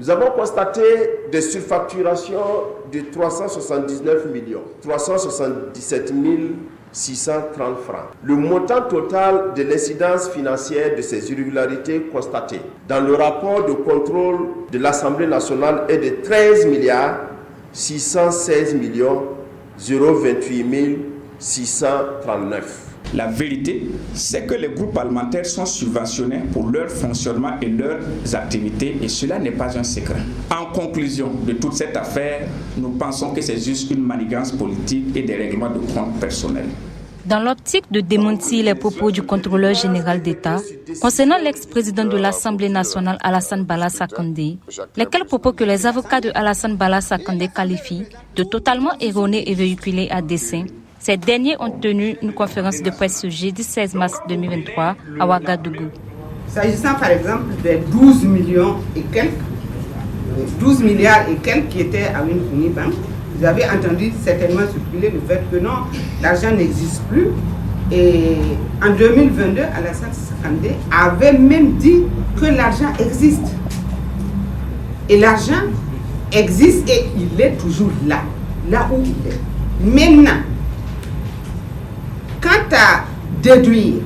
Nous avons constaté des surfacturations de 379 377 630 francs. Le montant total de l'incidence financière de ces irrégularités constatées dans le rapport de contrôle de l'Assemblée nationale est de 13 616 028 639. La vérité, c'est que les groupes parlementaires sont subventionnés pour leur fonctionnement et leurs activités, et cela n'est pas un secret. En conclusion de toute cette affaire, nous pensons que c'est juste une manigance politique et des règlements de compte personnels. Dans l'optique de démentir les propos du contrôleur général d'État concernant l'ex-président de l'Assemblée nationale Alassane Bala Sakandé, lesquels propos que les avocats de Alassane Bala Sakandé qualifient de totalement erronés et véhiculés à dessein, ces derniers ont tenu une conférence de presse ce jeudi 16 mars 2023 à Ouagadougou. S'agissant par exemple des 12 millions et quelques, 12 milliards et quelques qui étaient à une Unibank, vous avez entendu certainement circuler le fait que non, l'argent n'existe plus. Et en 2022, Alassane Sakandé avait même dit que l'argent existe. Et l'argent existe et il est toujours là où il est. Maintenant, quant à déduire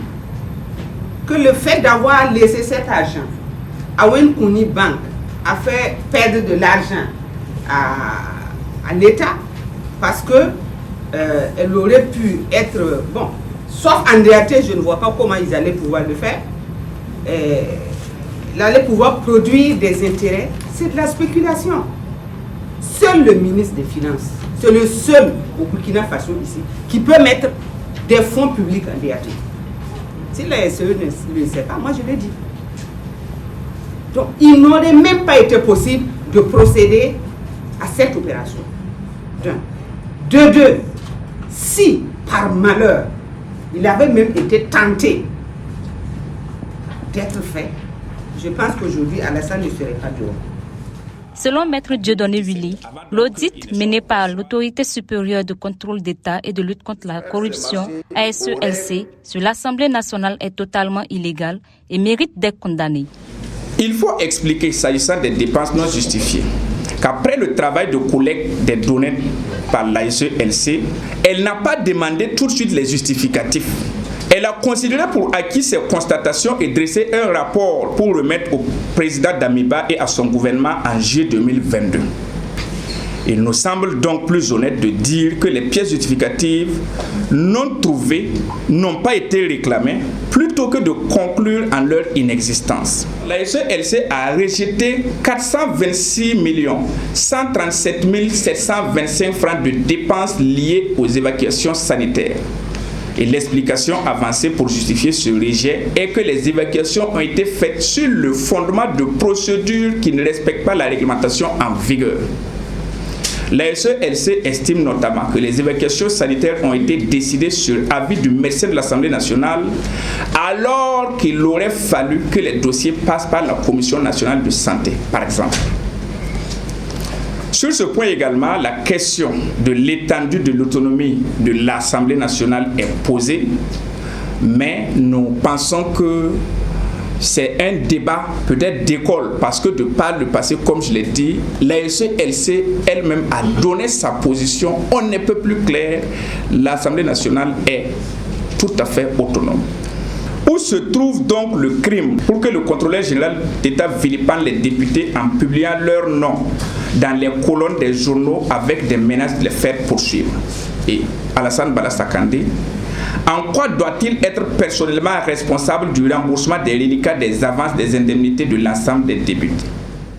que le fait d'avoir laissé cet argent à Wenkuni Bank a fait perdre de l'argent à l'État parce que elle aurait pu être, bon, sauf en réalité, je ne vois pas comment ils allaient pouvoir le faire. Ils allaient pouvoir produire des intérêts, c'est de la spéculation. Seul le ministre des Finances, c'est le seul au Burkina Faso ici, qui peut mettre des fonds publics en DAT. Si la SE ne le sait pas, moi je l'ai dit. Donc il n'aurait même pas été possible de procéder à cette opération. De deux, si par malheur, il avait même été tenté d'être fait, je pense qu'aujourd'hui Alassane ne serait pas dehors. Selon Maître Dieudonné Willy, l'audit mené par l'Autorité supérieure de contrôle d'État et de lutte contre la corruption, ASELC, sur l'Assemblée nationale est totalement illégal et mérite d'être condamné. Il faut expliquer, s'agissant des dépenses non justifiées, qu'après le travail de collecte des données par l'ASELC, elle n'a pas demandé tout de suite les justificatifs. Elle a considéré pour acquis ces constatations et dressé un rapport pour remettre au président d'Amiba et à son gouvernement en juillet 2022. Il nous semble donc plus honnête de dire que les pièces justificatives non trouvées n'ont pas été réclamées plutôt que de conclure en leur inexistence. La SELC a rejeté 426 137 725 francs de dépenses liées aux évacuations sanitaires. Et l'explication avancée pour justifier ce rejet est que les évacuations ont été faites sur le fondement de procédures qui ne respectent pas la réglementation en vigueur. La SELC estime notamment que les évacuations sanitaires ont été décidées sur avis du médecin de l'Assemblée nationale, alors qu'il aurait fallu que les dossiers passent par la Commission nationale de santé, par exemple. Sur ce point également, la question de l'étendue de l'autonomie de l'Assemblée nationale est posée, mais nous pensons que c'est un débat peut-être d'école, parce que de par le passé, comme je l'ai dit, la SELC elle-même a donné sa position, on ne peut plus clair, l'Assemblée nationale est tout à fait autonome. Où se trouve donc le crime pour que le contrôleur général d'État vilipende les députés en publiant leur nom dans les colonnes des journaux avec des menaces de les faire poursuivre? Et Alassane Bala Sakandé, en quoi doit-il être personnellement responsable du remboursement des reliquats des avances des indemnités de l'ensemble des députés?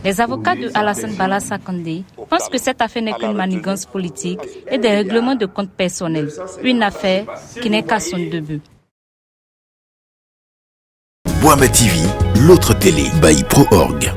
Les avocats de Alassane Bala Sakandé pensent que cette affaire n'est qu'une manigance politique et des règlements de compte personnels. Une affaire qui n'est qu'à son début. Boama TV, l'autre télé by Pro Org.